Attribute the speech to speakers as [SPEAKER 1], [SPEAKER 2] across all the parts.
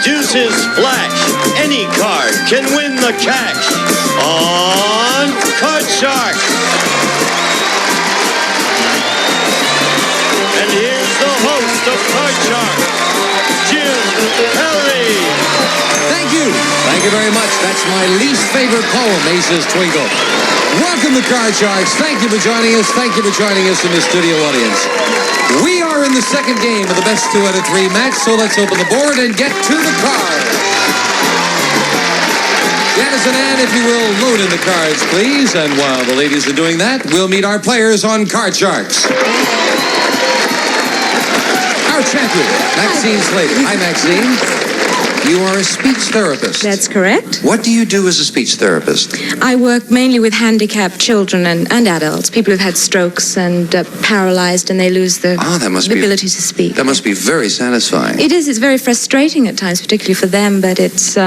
[SPEAKER 1] deuces flash. Any card can win the cash on Card Shark. And here's the host of Card Shark, Jim Perry.
[SPEAKER 2] Thank you. Thank you very much. That's my least favorite poem, Ace's Twinkle. Welcome to Card Sharks. Thank you for joining us. Thank you for joining us in the studio audience. We are in the second game of the best 2 out of 3 match, so let's open the board and get to the cards. Janice and Ann, if you will, load in the cards, please. And while the ladies are doing that, we'll meet our players on Card Sharks. Our champion, Maxine Slater. Hi, Maxine. You are a speech therapist.
[SPEAKER 3] That's correct.
[SPEAKER 2] What do you do as a speech therapist?
[SPEAKER 3] I work mainly with handicapped children and adults, people who've had strokes and paralyzed, and they lose the ability to speak.
[SPEAKER 2] That must be very satisfying.
[SPEAKER 3] It is. It's very frustrating at times, particularly for them, but it's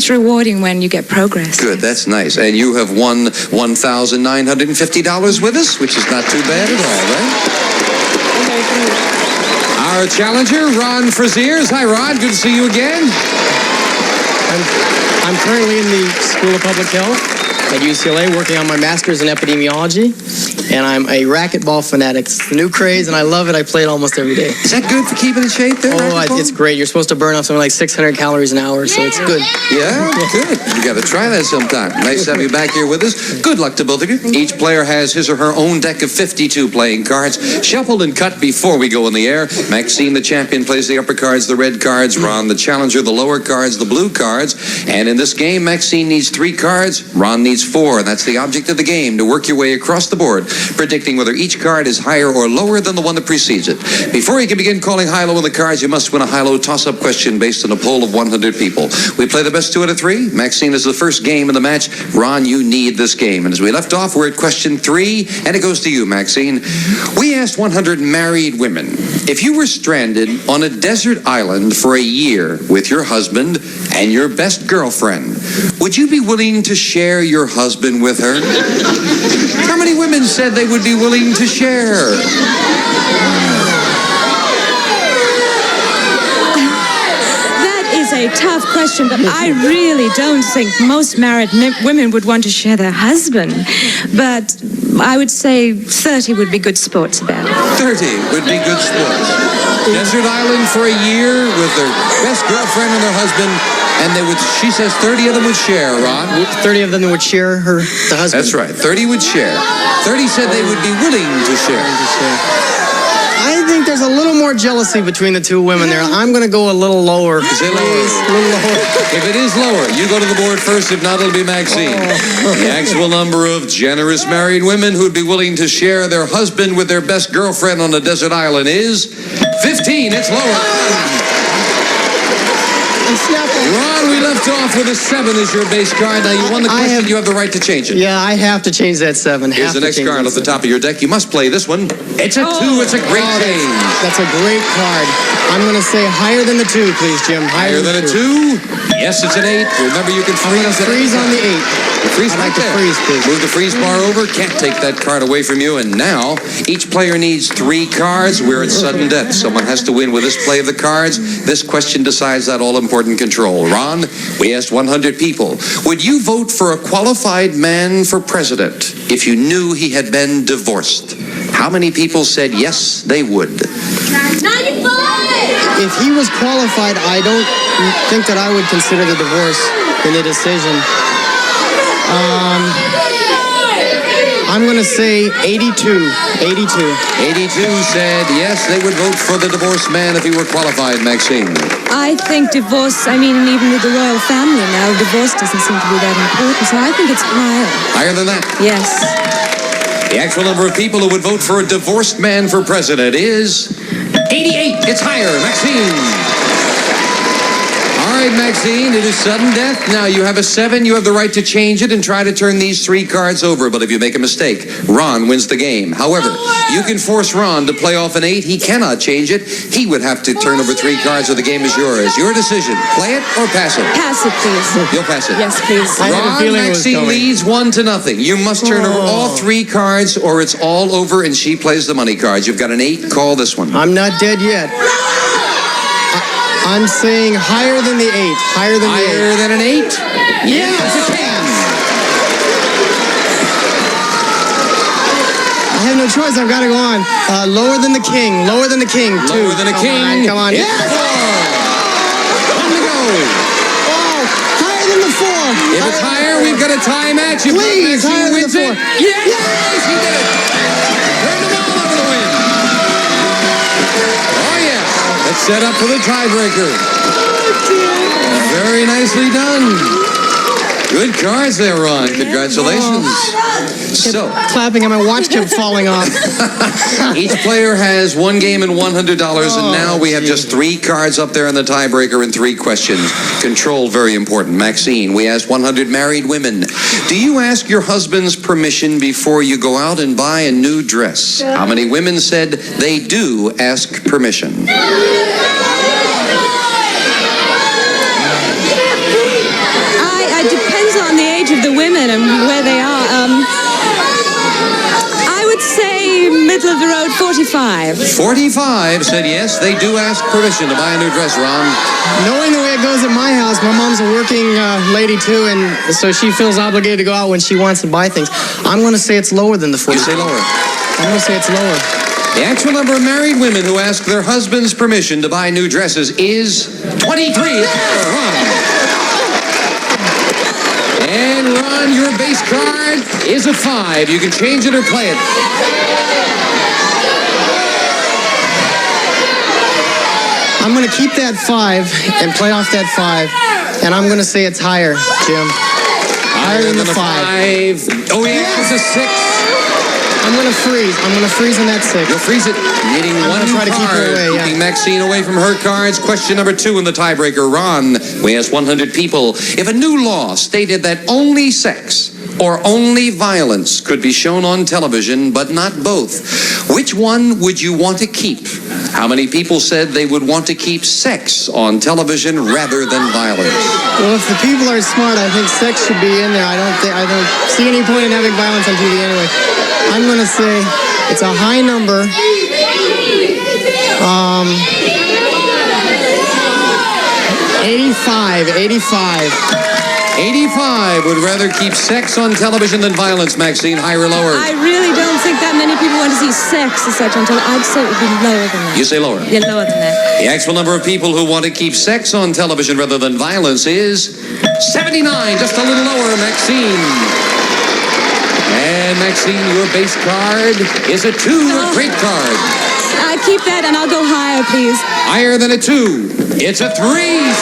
[SPEAKER 3] rewarding when you get progress.
[SPEAKER 2] Good, that's nice. And you have won $1,950 with us, which is not too bad at all, right? Our challenger, Ron Fraziers. Hi, Ron. Good to see you again.
[SPEAKER 4] I'm currently in the School of Public Health at UCLA working on my master's in epidemiology, and I'm a racquetball fanatic. It's the new craze, and I love it. I play it almost every day.
[SPEAKER 2] Is that good for keeping in shape there?
[SPEAKER 4] Oh, it's great. You're supposed to burn off something like 600 calories an hour, so it's good.
[SPEAKER 2] Yeah, good. You got to try that sometime. Nice to have you back here with us. Good luck to both of you. Each player has his or her own deck of 52 playing cards, shuffled and cut before we go in the air. Maxine, the champion, plays the upper cards, the red cards. Ron, the challenger, the lower cards, the blue cards. And in this game, Maxine needs 3 cards. Ron needs 4. And that's the object of the game, to work your way across the board, predicting whether each card is higher or lower than the one that precedes it. Before you can begin calling high-low on the cards, you must win a high-low toss-up question based on a poll of 100 people. We play the best 2 out of 3. Maxine is the first game in the match. Ron, you need this game. And as we left off, we're at question 3, and it goes to you, Maxine. We asked 100 married women, if you were stranded on a desert island for a year with your husband and your best girlfriend, would you be willing to share your husband with her? How many women said they would be willing to share?
[SPEAKER 3] That is a tough question, but I really don't think most married women would want to share their husband. But I would say 30 would be good sports about it.
[SPEAKER 2] 30 would be good sports. Desert island for a year with their best girlfriend and their husband, and they would, she says 30 of them would share, Ron.
[SPEAKER 4] 30 of them would share the husband.
[SPEAKER 2] That's right, 30 would share. 30 said they would be willing to share.
[SPEAKER 4] I think there's a little more jealousy between the 2 women there. I'm going to go a little lower.
[SPEAKER 2] Is it lower?
[SPEAKER 4] A little lower.
[SPEAKER 2] If it is lower, you go to the board first. If not, it'll be Maxine. The actual number of generous married women who'd be willing to share their husband with their best girlfriend on a desert island is 15. It's lower. Ron, we left off with a 7 as your base card. Now, you won the question. You have the right to change it.
[SPEAKER 4] Yeah, I have to change that 7.
[SPEAKER 2] Here's the next card at the top of your deck. You must play this one. It's a 2. It's a great change.
[SPEAKER 4] That's a great card. I'm going to say higher than the 2, please, Jim.
[SPEAKER 2] Higher than a 2? Yes, it's an 8. Remember, you can freeze.
[SPEAKER 4] I'm going to freeze on the 8.
[SPEAKER 2] Freeze
[SPEAKER 4] I'd like to freeze, please.
[SPEAKER 2] Move the freeze bar over. Can't take that card away from you. And now, each player needs 3 cards. We're at sudden death. Someone has to win with this play of the cards. This question decides that all-important control. Ron, we asked 100 people, would you vote for a qualified man for president if you knew he had been divorced? How many people said yes, they would?
[SPEAKER 3] 95!
[SPEAKER 4] If he was qualified, I don't think that I would consider the divorce in the decision. I'm going to say 82. 82
[SPEAKER 2] said yes, they would vote for the divorced man if he were qualified, Maxine.
[SPEAKER 3] I think divorce, even with the royal family now, divorce doesn't seem to be that important, so I think it's higher.
[SPEAKER 2] Higher than that?
[SPEAKER 3] Yes.
[SPEAKER 2] The actual number of people who would vote for a divorced man for president is 88. It's higher, Maxine. All right, Maxine, it is sudden death. Now, you have a 7. You have the right to change it and try to turn these 3 cards over. But if you make a mistake, Ron wins the game. However, you can force Ron to play off an 8. He cannot change it. He would have to turn over 3 cards or the game is yours. Your decision. Play it or pass it?
[SPEAKER 3] Pass it, please.
[SPEAKER 2] You'll pass it.
[SPEAKER 3] Yes, please.
[SPEAKER 2] Ron, Maxine leads 1-0. You must turn over all 3 cards or it's all over and she plays the money cards. You've got an 8. Call this one.
[SPEAKER 4] I'm not dead yet. I'm saying higher than the 8. Higher than the 8.
[SPEAKER 2] Higher than an 8?
[SPEAKER 4] Yes,
[SPEAKER 2] it can.
[SPEAKER 4] I have no choice. I've got to go on. Lower than the king. Lower than the king. 2.
[SPEAKER 2] Lower than a king.
[SPEAKER 4] Come on.
[SPEAKER 2] It's
[SPEAKER 4] Yes.
[SPEAKER 2] 4. On the go.
[SPEAKER 4] Oh, higher than the 4.
[SPEAKER 2] If it's higher, we've got a tie match. If
[SPEAKER 4] Please,
[SPEAKER 2] Maxine
[SPEAKER 4] higher than
[SPEAKER 2] wins
[SPEAKER 4] the 4.
[SPEAKER 2] it. Yes, he did it. Turn the ball over the win. Oh, yeah. Let's set up for the tiebreaker. Very nicely done. Good cards there, Ron. Congratulations. So,
[SPEAKER 4] Clapping and my watch kept falling off.
[SPEAKER 2] each player has one game and $100, and now we have just 3 cards up there in the tiebreaker and 3 questions. Control, very important. Maxine, we asked 100 married women. Do you ask your husband's permission before you go out and buy a new dress? How many women said they do ask permission?
[SPEAKER 3] It depends on the age of the women and where they are. I would say middle of the road, 45.
[SPEAKER 2] 45 said yes, they do ask permission to buy a new dress, Ron.
[SPEAKER 4] Knowing the way it goes at my house, my mom's a working lady too, and so she feels obligated to go out when she wants to buy things. I'm going to say it's lower than the 40.
[SPEAKER 2] You say lower.
[SPEAKER 4] I'm going to say it's lower.
[SPEAKER 2] The actual number of married women who ask their husband's permission to buy new dresses is 23. Ron. And Ron, your base card is a 5. You can change it or play it.
[SPEAKER 4] I'm going to keep that 5 and play off that 5, and I'm going to say it's higher, Jim. Higher than the 5.
[SPEAKER 2] Oh, yeah, it's a 6.
[SPEAKER 4] I'm going to freeze. I'm going to freeze on that 6.
[SPEAKER 2] You'll freeze it, needing one
[SPEAKER 4] try to keep
[SPEAKER 2] card,
[SPEAKER 4] her away, yeah.
[SPEAKER 2] keeping Maxine away from her cards. Question number 2 in the tiebreaker. Ron, we asked 100 people. If a new law stated that only sex or only violence could be shown on television, but not both, which one would you want to keep? How many people said they would want to keep sex on television rather than violence?
[SPEAKER 4] Well, if the people are smart, I think sex should be in there. I don't see any point in having violence on TV anyway. I'm going to say it's a high number. 85.
[SPEAKER 2] 85 would rather keep sex on television than violence, Maxine. Higher or lower?
[SPEAKER 3] I really don't think that many people want to see sex as such on television. I'd say it would be lower than that.
[SPEAKER 2] You say lower?
[SPEAKER 3] Yeah, lower than that.
[SPEAKER 2] The actual number of people who want to keep sex on television rather than violence is 79, just a little lower, Maxine. And Maxine, your base card is a 2, a great card.
[SPEAKER 3] I keep that and I'll go higher, please.
[SPEAKER 2] Higher than a 2. It's a 3,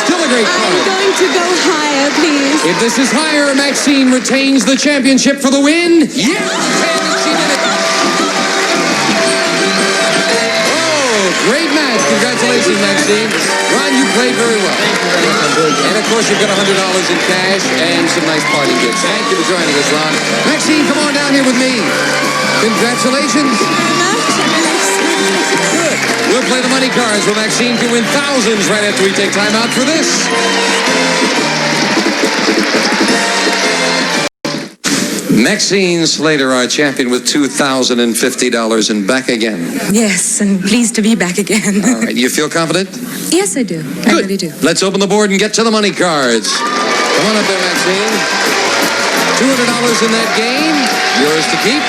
[SPEAKER 2] still a great
[SPEAKER 3] I'm
[SPEAKER 2] card.
[SPEAKER 3] going to go higher, please.
[SPEAKER 2] If this is higher, Maxine retains the championship for the win. Yes, she did it. Oh, great match. Congratulations, Maxine. Ron, you played very well. And of course, you've got $100 in cash and some nice party gifts. Thank you for joining us, Ron. Maxine, come on down here with me. Congratulations. Good. We'll play the money cards where Maxine can win thousands right after we take time out for this. Maxine Slater, our champion, with $2,050 and back again.
[SPEAKER 3] Yes, and pleased to be back again.
[SPEAKER 2] All right, you feel confident?
[SPEAKER 3] Yes, I do. I really do.
[SPEAKER 2] Let's open the board and get to the money cards. Come on up there, Maxine. $200 in that game. Yours to keep.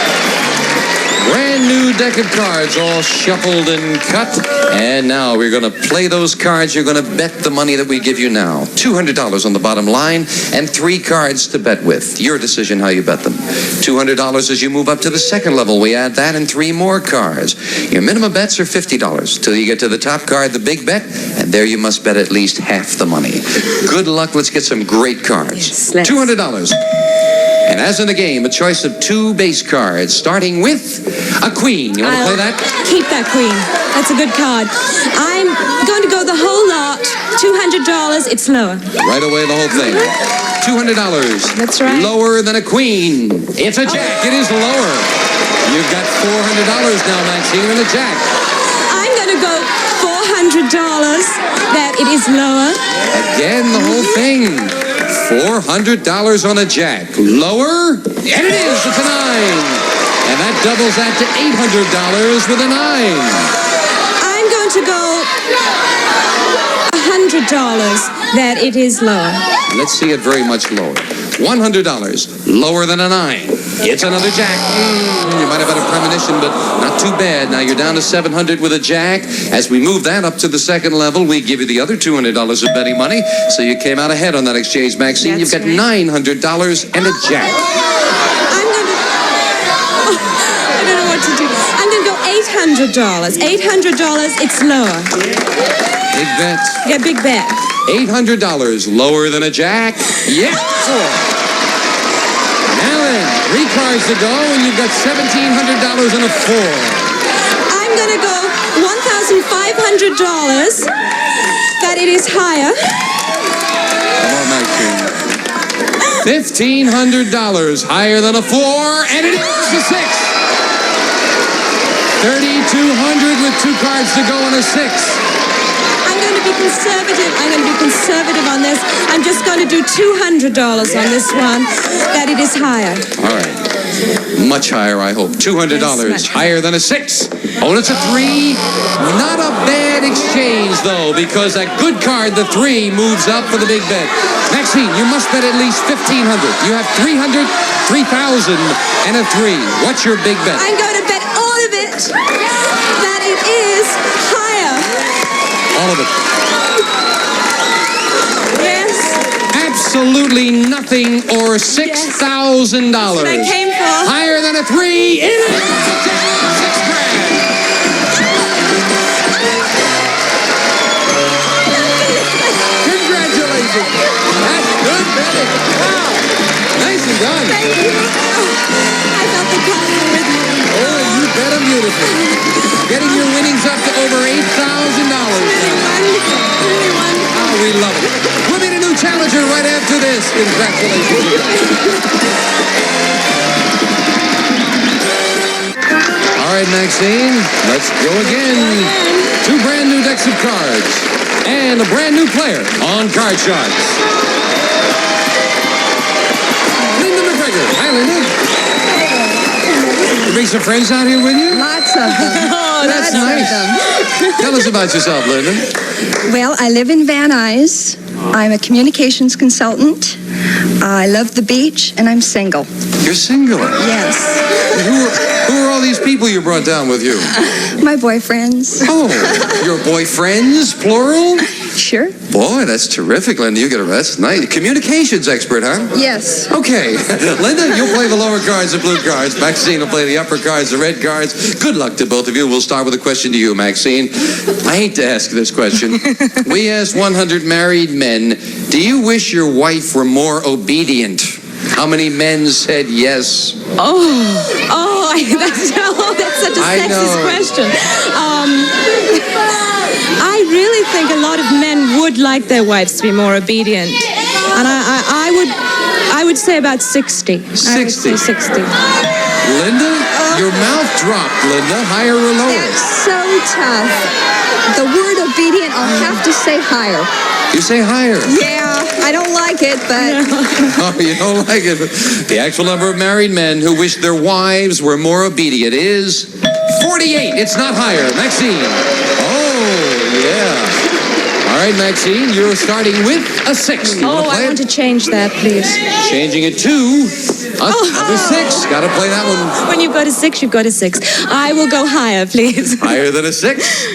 [SPEAKER 2] Brand new deck of cards, all shuffled and cut. And now we're going to play those cards. You're going to bet the money that we give you now. $200 on the bottom line and 3 cards to bet with. Your decision how you bet them. $200 as you move up to the second level. We add that and 3 more cards. Your minimum bets are $50 till you get to the top card, the big bet, and there you must bet at least half the money. Good luck. Let's get some great cards.
[SPEAKER 3] Yes, let's.
[SPEAKER 2] $200. And as in the game, a choice of 2 base cards, starting with a queen. You want to play that?
[SPEAKER 3] Keep that queen. That's a good card. I'm going to go the whole lot. $200. It's lower.
[SPEAKER 2] Right away, the whole thing. $200.
[SPEAKER 3] That's right.
[SPEAKER 2] Lower than a queen. It's a jack. It is lower. You've got $400 now, Maxine, and a jack.
[SPEAKER 3] I'm going to go $400. That it is lower.
[SPEAKER 2] Again, the whole thing. $400 on a jack. Lower? And it is. It's a 9. And that doubles that to $800 with a 9.
[SPEAKER 3] I'm going to go $100. that it is lower.
[SPEAKER 2] Let's see it very much lower. $100, lower than a 9. It's another jack. You might have had a premonition, but not too bad. Now you're down to $700 with a jack. As we move that up to the second level, we give you the other $200 of betting money. So you came out ahead on that exchange, Maxine.
[SPEAKER 3] That's
[SPEAKER 2] You've got
[SPEAKER 3] right.
[SPEAKER 2] $900 and a jack.
[SPEAKER 3] I don't know what to do. I'm going to go $800. $800, it's lower.
[SPEAKER 2] Big bet.
[SPEAKER 3] Yeah, big bet.
[SPEAKER 2] $800, lower than a jack. Yeah. Now then, 3 cards to go, and you've got $1,700 and a 4.
[SPEAKER 3] I'm going to go $1,500 that it is higher.
[SPEAKER 2] Come on, Maxine. $1,500 higher than a 4, and it is a 6. $3,200 with 2 cards to go and a 6.
[SPEAKER 3] I'm going to be conservative. I'm going to be conservative on this. I'm just going to do $200 on this one, that it is higher.
[SPEAKER 2] All right. Much higher, I hope. $200
[SPEAKER 3] Yes,
[SPEAKER 2] higher than a 6. Oh, it's a 3. Not a bad exchange, though, because that good card, the 3, moves up for the big bet. Maxine, you must bet at least $1,500. You have $300, $3,000, and a 3. What's your big bet?
[SPEAKER 3] I'm going to bet all of it that it is higher.
[SPEAKER 2] All of it.
[SPEAKER 3] Yes.
[SPEAKER 2] Absolutely nothing or $6,000.
[SPEAKER 3] What I came for.
[SPEAKER 2] Higher than a 3. It is $6 grand. Congratulations. That's good betting. Wow. Nicely done.
[SPEAKER 3] Thank you. I felt the color with you.
[SPEAKER 2] Oh, you bet them beautifully. Getting your winnings up to over $8,000 now.
[SPEAKER 3] Really wonderful.
[SPEAKER 2] Oh, we love it. We'll meet a new challenger right after this. Congratulations. All right, Maxine, let's go again. 2 brand new decks of cards and a brand new player on Card Sharks. Linda McGregor. Hi, Linda. You bring some friends out here with you?
[SPEAKER 5] Lots of them.
[SPEAKER 3] Oh,
[SPEAKER 2] That's nice. Tell us about yourself, Linda.
[SPEAKER 5] Well, I live in Van Nuys. I'm a communications consultant. I love the beach, and I'm single.
[SPEAKER 2] You're single.
[SPEAKER 5] Yes.
[SPEAKER 2] Who are all these people you brought down with you?
[SPEAKER 5] My boyfriends.
[SPEAKER 2] Oh, your boyfriends, plural?
[SPEAKER 5] Sure.
[SPEAKER 2] Boy, that's terrific, Linda. That's nice. Communications expert, huh?
[SPEAKER 5] Yes.
[SPEAKER 2] Okay. Linda, you'll play the lower cards, the blue cards. Maxine will play the upper cards, the red cards. Good luck to both of you. We'll start with a question to you, Maxine. I hate to ask this question. We asked 100 married men, do you wish your wife were more obedient? How many men said yes?
[SPEAKER 3] That's such a
[SPEAKER 2] I
[SPEAKER 3] sexist
[SPEAKER 2] know.
[SPEAKER 3] question. I really think a lot of men would like their wives to be more obedient, and I would say about 60.
[SPEAKER 2] 60.
[SPEAKER 3] I would say 60.
[SPEAKER 2] Linda, your mouth dropped, Linda. Higher or lower?
[SPEAKER 5] That's so tough. The word obedient, I'll have to say higher.
[SPEAKER 2] You say higher.
[SPEAKER 5] Yeah, I don't like it, but
[SPEAKER 2] Oh, you don't like it. The actual number of married men who wish their wives were more obedient is 48. It's not higher. Maxine. Oh, yeah. All right, Maxine, you're starting with a 6. You wanna play
[SPEAKER 3] I want
[SPEAKER 2] it?
[SPEAKER 3] to change that, please.
[SPEAKER 2] Changing it to another 6. Got to play that one.
[SPEAKER 3] When you go to 6, you go to 6. I will go higher, please.
[SPEAKER 2] Higher than a 6?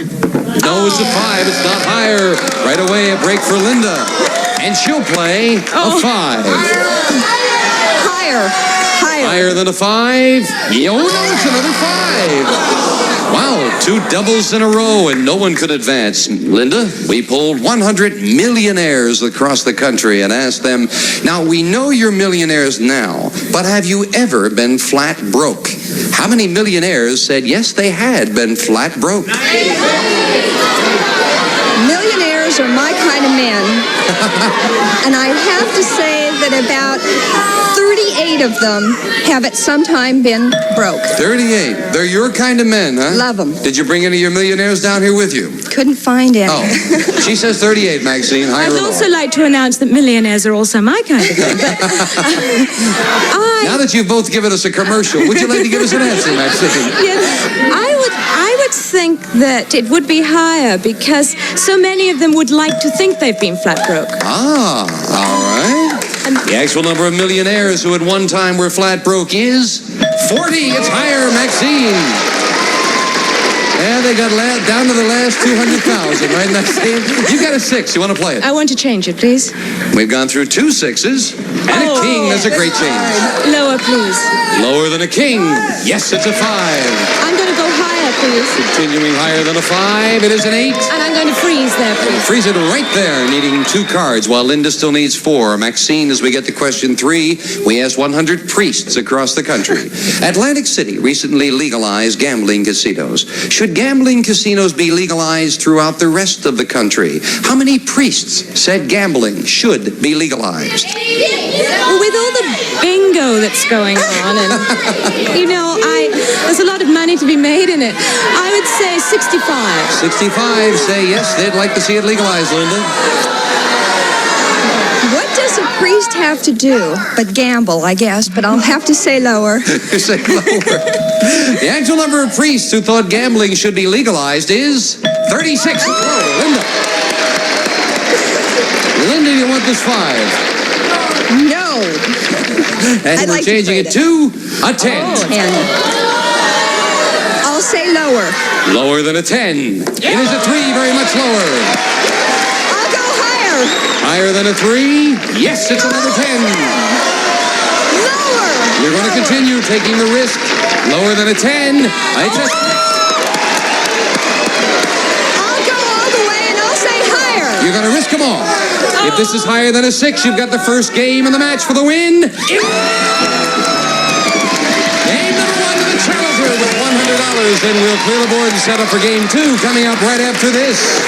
[SPEAKER 2] No, it's a 5. It's not higher. Right away, a break for Linda. And she'll play a 5.
[SPEAKER 5] higher.
[SPEAKER 2] Higher than a 5? Oh, no, it's another 5. Wow, 2 doubles in a row, and no one could advance. Linda, we polled 100 millionaires across the country and asked them, now, we know you're millionaires now, but have you ever been flat broke? How many millionaires said yes, they had been flat broke?
[SPEAKER 5] Millionaires are my kind of men. And I have to say that about 38 of them have at some time been broke.
[SPEAKER 2] 38. They're your kind of men, huh?
[SPEAKER 5] Love 'em.
[SPEAKER 2] Did you bring any of your millionaires down here with you?
[SPEAKER 5] Couldn't find any.
[SPEAKER 2] Oh, she says 38, Maxine. Higher
[SPEAKER 3] I'd
[SPEAKER 2] or
[SPEAKER 3] also
[SPEAKER 2] lower?
[SPEAKER 3] like to announce that millionaires are also my kind of men. But
[SPEAKER 2] Now that you've both given us a commercial, would you like to give us an answer, Maxine?
[SPEAKER 3] yes, I would would think that it would be higher because so many of them would like to think they've been flat broke.
[SPEAKER 2] Ah, all right. The actual number of millionaires who at one time were flat broke is 40. It's higher, Maxine. Yeah, they got down to the last 200,000, right, Maxine? You got a 6. You want to play it?
[SPEAKER 3] I want to change it, please.
[SPEAKER 2] We've gone through 2 6s and a king. That's a great change.
[SPEAKER 3] Lower, please.
[SPEAKER 2] Lower than a king. Yes, it's a 5.
[SPEAKER 3] I'm going to go higher, please.
[SPEAKER 2] Continuing higher than a 5, it is an 8.
[SPEAKER 3] And I'm going to freeze there, please.
[SPEAKER 2] Freeze it right there, needing 2 cards, while Linda still needs 4. Maxine, as we get to question 3, we asked 100 priests across the country. Atlantic City recently legalized gambling casinos. Should gambling casinos be legalized throughout the rest of the country? How many priests said gambling should be legalized?
[SPEAKER 3] Well, with all the bingo that's going on, and, there's a lot of money to be made in it, I would say 65.
[SPEAKER 2] 65 say yes, they'd like to see it legalized, Linda.
[SPEAKER 5] What does a priest have to do but gamble, I guess, but I'll have to say lower.
[SPEAKER 2] Say lower. The actual number of priests who thought gambling should be legalized is 36. Whoa, Linda. Linda, you want this 5?
[SPEAKER 5] No.
[SPEAKER 2] And
[SPEAKER 5] I'd
[SPEAKER 2] we're
[SPEAKER 5] like to
[SPEAKER 2] changing
[SPEAKER 5] trade
[SPEAKER 2] it to a 10.
[SPEAKER 5] 10. I'll say lower.
[SPEAKER 2] Lower than a 10. It is a 3, very much lower.
[SPEAKER 5] I'll go higher.
[SPEAKER 2] Higher than a 3? Yes, it's another 10.
[SPEAKER 5] Lower.
[SPEAKER 2] You're going to continue taking the risk. Lower than a 10.
[SPEAKER 5] I'll go all the way and I'll say higher.
[SPEAKER 2] You're going to risk them all. If this is higher than a 6, you've got the first game in the match for the win. Game number 1 to the challenger with $100. And we'll clear the board and set up for game 2 coming up right after this.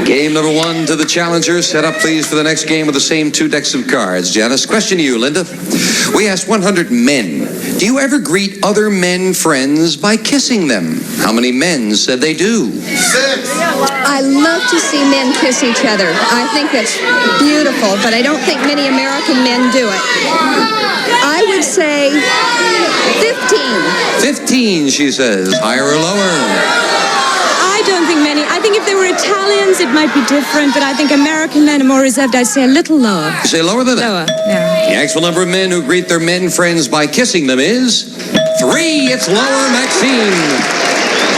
[SPEAKER 2] Game number 1 to the challenger. Set up, please, for the next game with the same 2 decks of cards. Janice, question to you, Linda. We asked 100 men. Do you ever greet other men friends by kissing them? How many men said they do?
[SPEAKER 1] 6.
[SPEAKER 5] I love to see men kiss each other. I think that's beautiful, but I don't think many American men do it. I would say 15.
[SPEAKER 2] 15, she says. Higher or lower?
[SPEAKER 3] I don't think many. I think if they were Italians, it might be different, but I think American men are more reserved. I'd say a little lower.
[SPEAKER 2] You say lower than that?
[SPEAKER 3] Lower, yeah.
[SPEAKER 2] The actual number of men who greet their men friends by kissing them is 3. It's lower, Maxine.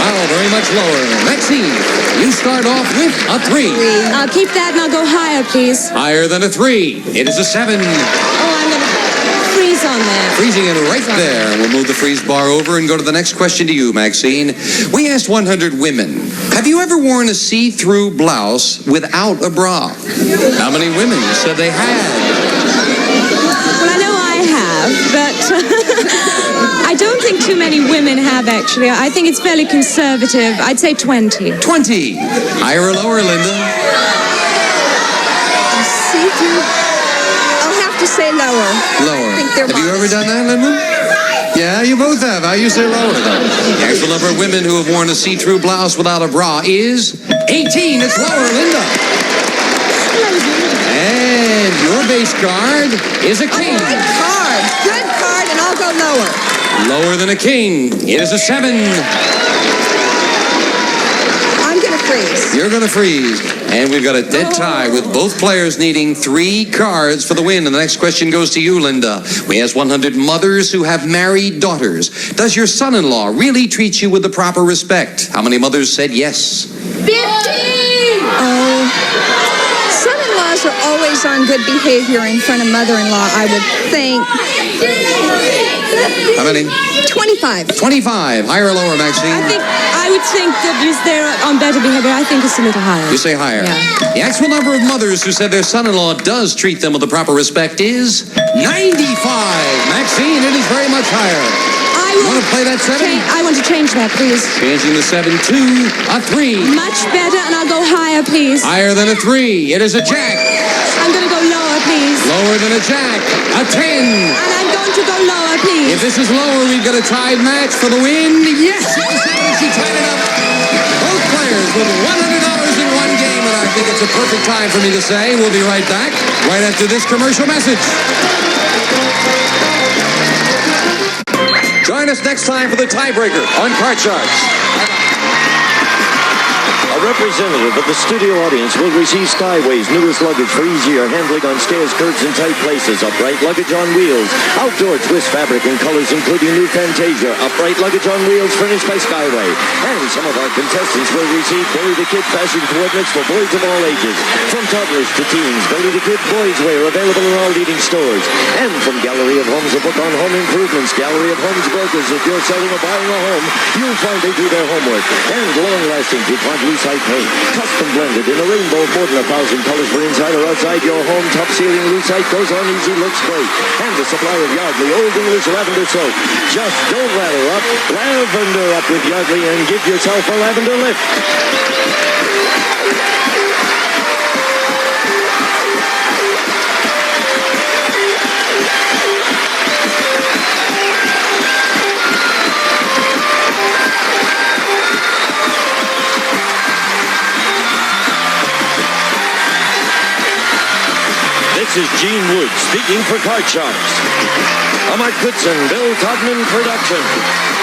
[SPEAKER 2] Wow, very much lower. Maxine, you start off with a 3.
[SPEAKER 3] I'll keep that and I'll go higher, please.
[SPEAKER 2] Higher than a 3. It is a 7.
[SPEAKER 3] Oh, I'm going to freeze on there.
[SPEAKER 2] Freezing it right there. We'll move the freeze bar over and go to the next question to you, Maxine. We asked 100 women, have you ever worn a see-through blouse without a bra? How many women said they had?
[SPEAKER 3] Well, I know I have, but I don't think too many women have, actually. I think it's fairly conservative. I'd say 20.
[SPEAKER 2] 20. Higher or lower, Linda?
[SPEAKER 5] See-through? I'll have to say lower.
[SPEAKER 2] Lower.
[SPEAKER 5] I think they're
[SPEAKER 2] Have you ever
[SPEAKER 5] modest.
[SPEAKER 2] done that, Linda? Yeah, you both have. How you say lower, though? The actual number of women who have worn a see-through blouse without a bra is 18. It's lower, Linda. And your base card is a king.
[SPEAKER 5] Good card. Good card, and I'll go lower.
[SPEAKER 2] Lower than a king. It is a 7.
[SPEAKER 5] I'm going to freeze.
[SPEAKER 2] You're going to freeze. And we've got a dead tie with both players needing 3 cards for the win. And the next question goes to you, Linda. We asked 100 mothers who have married daughters. Does your son-in-law really treat you with the proper respect? How many mothers said yes?
[SPEAKER 5] 15! Oh, son-in-laws are always on good behavior in front of mother-in-law, I would think.
[SPEAKER 2] How many?
[SPEAKER 5] 25.
[SPEAKER 2] 25. Higher or lower, Maxine?
[SPEAKER 3] I would think that they're on better behavior. I think it's a little higher.
[SPEAKER 2] You say higher.
[SPEAKER 3] Yeah.
[SPEAKER 2] The actual number of mothers who said their son-in-law does treat them with the proper respect is 95. Maxine, it is very much higher. You want to play that 7?
[SPEAKER 3] I want to change that, please.
[SPEAKER 2] Changing the 7 to a 3.
[SPEAKER 3] Much better, and I'll go higher, please.
[SPEAKER 2] Higher than a 3. It is a jack.
[SPEAKER 3] I'm going to go lower, please.
[SPEAKER 2] Lower than a jack. A 10.
[SPEAKER 3] And I'm going to go lower, please.
[SPEAKER 2] If this is lower, we've got a tied match for the win. Yes! She tied it up. Both players with $100 in one game, and I think it's a perfect time for me to say we'll be right back right after this commercial message. Join us next time for the tiebreaker on Card Sharks.
[SPEAKER 1] A representative of the studio audience will receive Skyway's newest luggage for easier handling on stairs, curbs, and tight places. Upright luggage on wheels. Outdoor twist fabric in colors including new Fantasia. Upright luggage on wheels furnished by Skyway. And some of our contestants will receive Billy the Kid fashion coordinates for boys of all ages. From toddlers to teens, Billy the Kid boys wear available in all leading stores. And from Gallery of Homes, a book on home improvements. Gallery of Homes brokers. If you're selling or buying a home, you'll find they do their homework. And long-lasting DuPont Lucite paint. Custom blended in a rainbow of more than 1,000 colors for inside or outside your home. Top ceiling Lucite goes on easy, looks great. And a supply of Yardley Old English lavender soap. Just don't lather up, lavender up with Yardley and give yourself a lavender lift. This is Gene Wood speaking for Card Sharks. A Goodson-Bill Todman production.